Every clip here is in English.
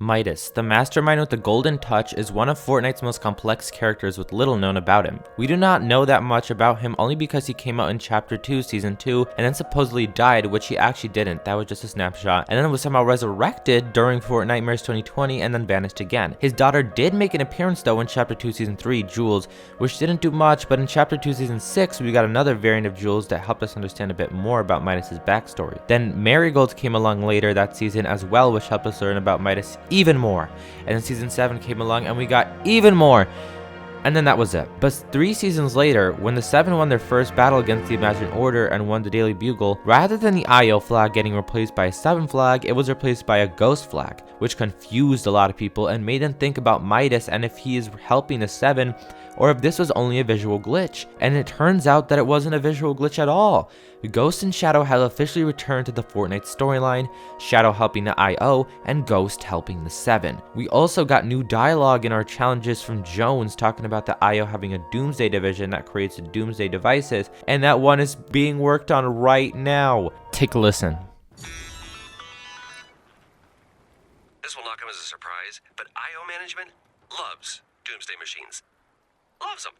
Midas, the mastermind with the golden touch, is one of Fortnite's most complex characters with little known about him. We do not know that much about him only because he came out in Chapter 2, Season 2, and then supposedly died, which he actually didn't. That was just a snapshot. And then was somehow resurrected during Fortnite 2020 and then vanished again. His daughter did make an appearance though in Chapter 2, Season 3, Jules, which didn't do much, but in Chapter 2, Season 6, we got another variant of Jules that helped us understand a bit more about Midas's backstory. Then Marigold came along later that season as well, which helped us learn about Midas even more. And then Season 7 came along and we got even more. And then that was it. But 3 seasons later, when the 7 won their first battle against the Imagined Order and won the Daily Bugle, rather than the IO flag getting replaced by a 7 flag, it was replaced by a ghost flag, which confused a lot of people and made them think about Midas and if he is helping the 7, or if this was only a visual glitch. And it turns out that it wasn't a visual glitch at all. Ghost and Shadow have officially returned to the Fortnite storyline, Shadow helping the IO and Ghost helping the 7. We also got new dialogue in our challenges from Jones talking about the IO having a Doomsday division that creates Doomsday devices, and that one is being worked on right now. Take a listen. This will not come as a surprise, but IO management loves Doomsday machines. Loves them.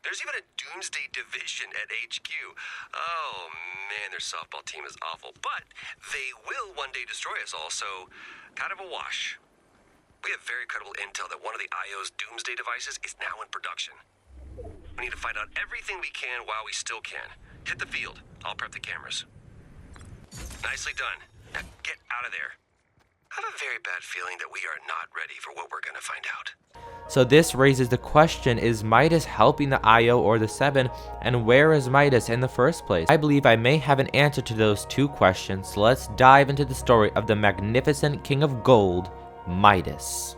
There's even a Doomsday division at HQ. Oh man, their softball team is awful, but they will one day destroy us all, so kind of a wash. We have very credible intel that one of the IO's Doomsday devices is now in production. We need to find out everything we can while we still can. Hit the field. I'll prep the cameras. Nicely done. Now get out of there. I have a very bad feeling that we are not ready for what we're going to find out. So this raises the question, is Midas helping the IO or the 7, and where is Midas in the first place? I believe I may have an answer to those two questions, so let's dive into the story of the magnificent King of Gold, Midas.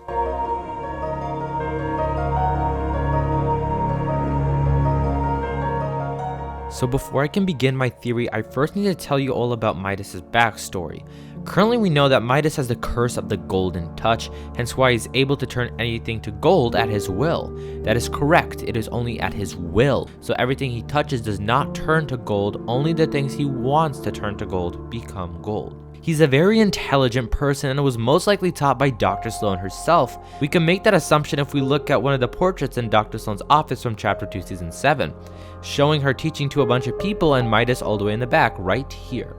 So before I can begin my theory, I first need to tell you all about Midas's backstory. Currently we know that Midas has the curse of the golden touch, hence why he's able to turn anything to gold at his will. That is correct, it is only at his will. So everything he touches does not turn to gold, only the things he wants to turn to gold become gold. He's a very intelligent person and was most likely taught by Dr. Sloan herself. We can make that assumption if we look at one of the portraits in Dr. Sloan's office from Chapter 2, Season 7, showing her teaching to a bunch of people and Midas all the way in the back, right here.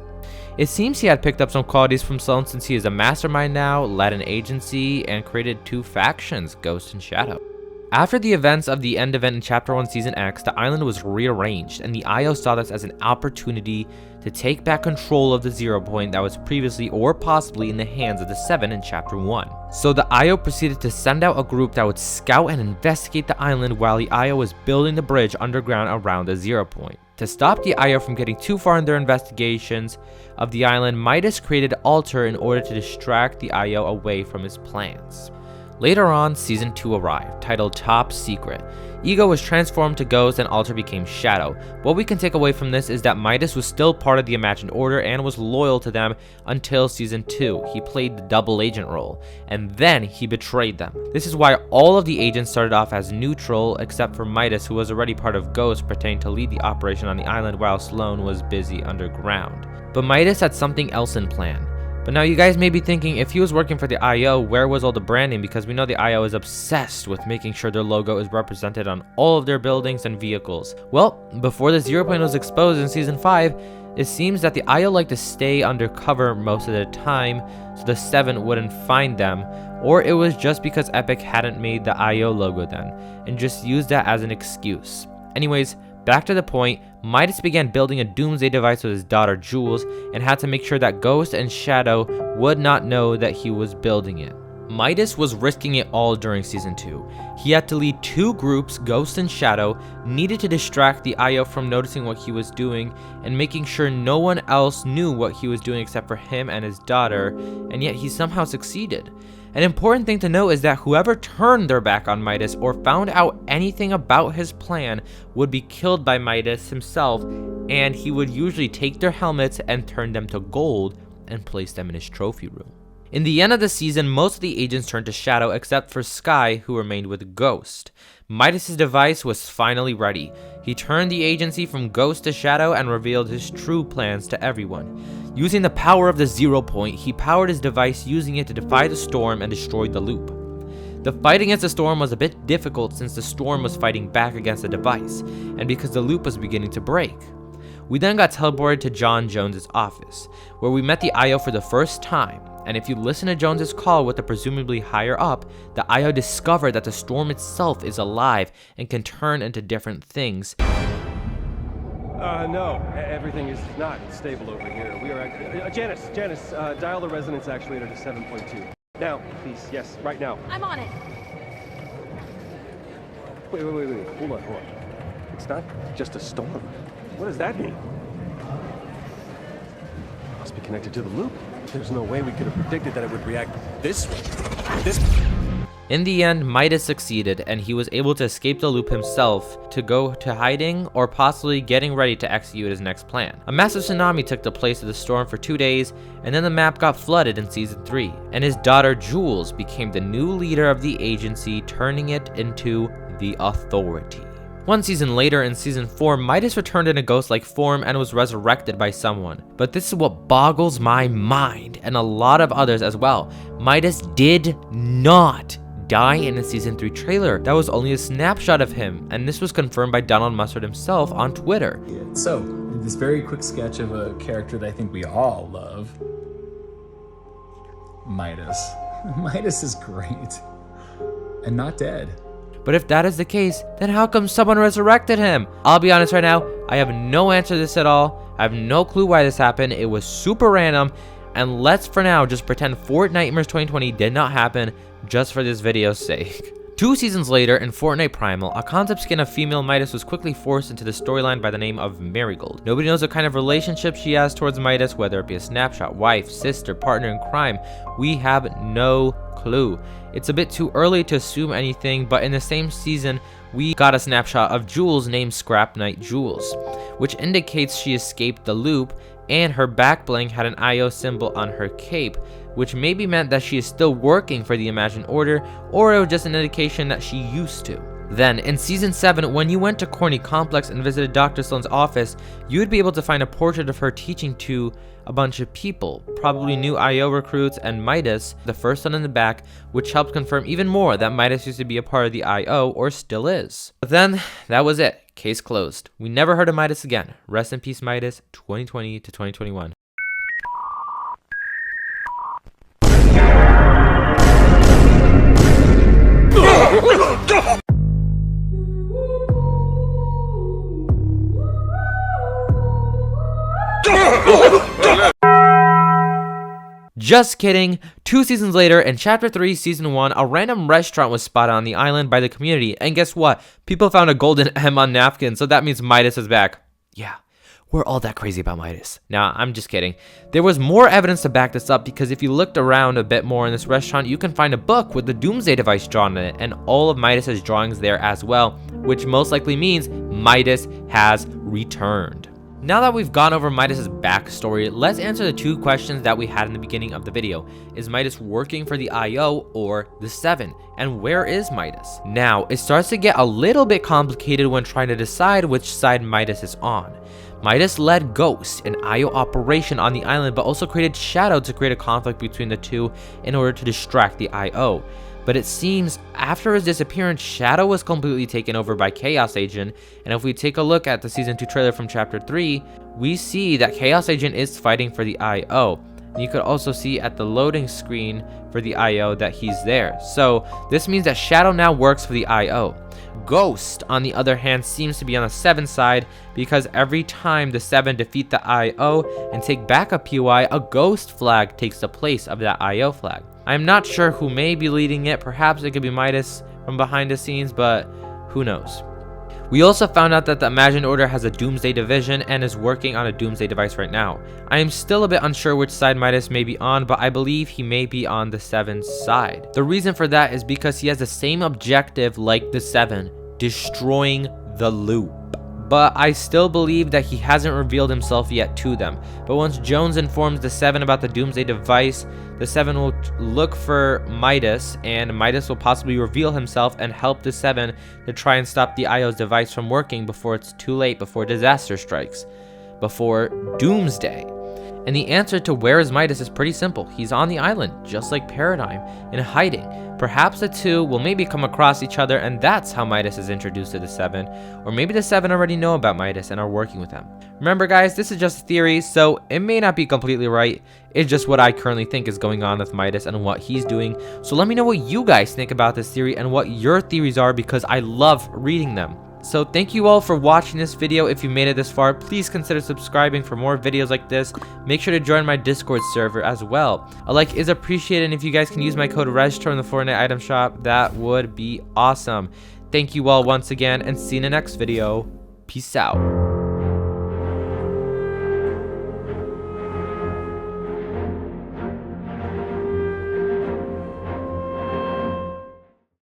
It seems he had picked up some qualities from Sloan since he is a mastermind now, led an agency, and created 2 factions, Ghost and Shadow. After the events of the end event in Chapter 1 Season X, the island was rearranged, and the IO saw this as an opportunity to take back control of the 0 point that was previously or possibly in the hands of the 7 in Chapter 1. So the IO proceeded to send out a group that would scout and investigate the island while the IO was building the bridge underground around the 0 point. To stop the IO from getting too far in their investigations of the island, Midas created Alter in order to distract the IO away from his plans. Later on, Season 2 arrived, titled Top Secret. Ego was transformed to Ghost and Alter became Shadow. What we can take away from this is that Midas was still part of the Imagined Order and was loyal to them until Season 2. He played the double agent role, and then he betrayed them. This is why all of the agents started off as neutral, except for Midas, who was already part of Ghost, pretending to lead the operation on the island while Sloan was busy underground. But Midas had something else in plan. But now you guys may be thinking, if he was working for the IO, where was all the branding? Because we know the IO is obsessed with making sure their logo is represented on all of their buildings and vehicles. Well, before the 0 point was exposed in Season 5, it seems that the IO liked to stay undercover most of the time so the 7 wouldn't find them, or it was just because Epic hadn't made the IO logo then, and just used that as an excuse. Anyways, back to the point, Midas began building a Doomsday device with his daughter Jules and had to make sure that Ghost and Shadow would not know that he was building it. Midas was risking it all during Season 2. He had to lead 2 groups, Ghost and Shadow, needed to distract the IO from noticing what he was doing and making sure no one else knew what he was doing except for him and his daughter, and yet he somehow succeeded. An important thing to note is that whoever turned their back on Midas or found out anything about his plan would be killed by Midas himself, and he would usually take their helmets and turn them to gold and place them in his trophy room. In the end of the season, most of the agents turned to Shadow except for Sky, who remained with Ghost. Midas' device was finally ready. He turned the agency from Ghost to Shadow and revealed his true plans to everyone. Using the power of the 0 point, he powered his device using it to defy the storm and destroy the loop. The fight against the storm was a bit difficult since the storm was fighting back against the device, and because the loop was beginning to break. We then got teleported to John Jones's office, where we met the IO for the first time, and if you listen to Jones's call with the presumably higher up, the IO discovered that the storm itself is alive and can turn into different things. No, everything is not stable over here. We are Janice, dial the resonance actuator to 7.2. Now, please, yes, right now. I'm on it. Wait, hold on. It's not just a storm. What does that mean? Must be connected to the loop. There's no way we could have predicted that it would react this way. In the end, Midas succeeded, and he was able to escape the loop himself to go to hiding or possibly getting ready to execute his next plan. A massive tsunami took the place of the storm for 2 days, and then the map got flooded in Season 3, and his daughter Jules became the new leader of the agency, turning it into the Authority. One season later, in Season 4, Midas returned in a ghost-like form and was resurrected by someone. But this is what boggles my mind, and a lot of others as well. Midas did not die in the Season 3 trailer. That was only a snapshot of him, and this was confirmed by Donald Mustard himself on Twitter. So, this very quick sketch of a character that I think we all love. Midas. Midas is great. And not dead. But if that is the case, then how come someone resurrected him? I'll be honest right now, I have no answer to this at all. I have no clue why this happened. It was super random. And let's for now just pretend Fortnitemares 2020 did not happen just for this video's sake. 2 seasons later, in Fortnite Primal, a concept skin of female Midas was quickly forced into the storyline by the name of Marigold. Nobody knows what kind of relationship she has towards Midas, whether it be a snapshot, wife, sister, partner in crime. We have no clue. It's a bit too early to assume anything, but in the same season, we got a snapshot of Jules named Scrap Knight Jules, which indicates she escaped the loop, and her back bling had an IO symbol on her cape, which maybe meant that she is still working for the Imagined Order, or it was just an indication that she used to. Then, in Season 7, when you went to Corny Complex and visited Dr. Sloan's office, you would be able to find a portrait of her teaching to a bunch of people, probably new IO recruits and Midas, the first one in the back, which helped confirm even more that Midas used to be a part of the IO, or still is. But then, that was it. Case closed. We never heard of Midas again. Rest in peace, Midas, 2020 to 2021. Just kidding. 2 seasons later, in Chapter 3, Season 1, a random restaurant was spotted on the island by the community, and guess what? People found a golden M on napkins, so that means Midas is back. Yeah, we're all that crazy about Midas. Nah, I'm just kidding. There was more evidence to back this up, because if you looked around a bit more in this restaurant, you can find a book with the Doomsday device drawn in it, and all of Midas's drawings there as well, which most likely means Midas has returned. Now that we've gone over Midas's backstory, let's answer the 2 questions that we had in the beginning of the video. Is Midas working for the IO or the 7? And where is Midas? Now, it starts to get a little bit complicated when trying to decide which side Midas is on. Midas led Ghost, an IO operation on the island, but also created Shadow to create a conflict between the two in order to distract the IO. But it seems after his disappearance, Shadow was completely taken over by Chaos Agent, and if we take a look at the Season 2 trailer from Chapter 3, we see that Chaos Agent is fighting for the IO. And you could also see at the loading screen for the IO that he's there. So this means that Shadow now works for the IO. Ghost, on the other hand, seems to be on the 7 side, because every time the 7 defeat the IO and take back a POI, a Ghost flag takes the place of that IO flag. I'm not sure who may be leading it. Perhaps it could be Midas from behind the scenes, but who knows. We also found out that the Imagined Order has a Doomsday division and is working on a Doomsday device right now. I am still a bit unsure which side Midas may be on, but I believe he may be on the 7's side. The reason for that is because he has the same objective like the 7, destroying the loop. but I still believe that he hasn't revealed himself yet to them. But once Jones informs the Seven about the Doomsday device, the Seven will look for Midas, and Midas will possibly reveal himself and help the Seven to try and stop the IO's device from working before it's too late, before disaster strikes, before Doomsday. And the answer to where is Midas is pretty simple. He's on the island, just like Paradigm, in hiding. Perhaps the two will maybe come across each other, and that's how Midas is introduced to the Seven. Or maybe the Seven already know about Midas and are working with him. Remember guys, this is just a theory, so it may not be completely right. It's just what I currently think is going on with Midas and what he's doing. So let me know what you guys think about this theory and what your theories are, because I love reading them. So thank you all for watching this video. If you made it this far, please consider subscribing for more videos like this. Make sure to join my Discord server as well. A like is appreciated, and if you guys can use my code Rezztro in the Fortnite item shop, that would be awesome. Thank you all once again, and see you in the next video. Peace out.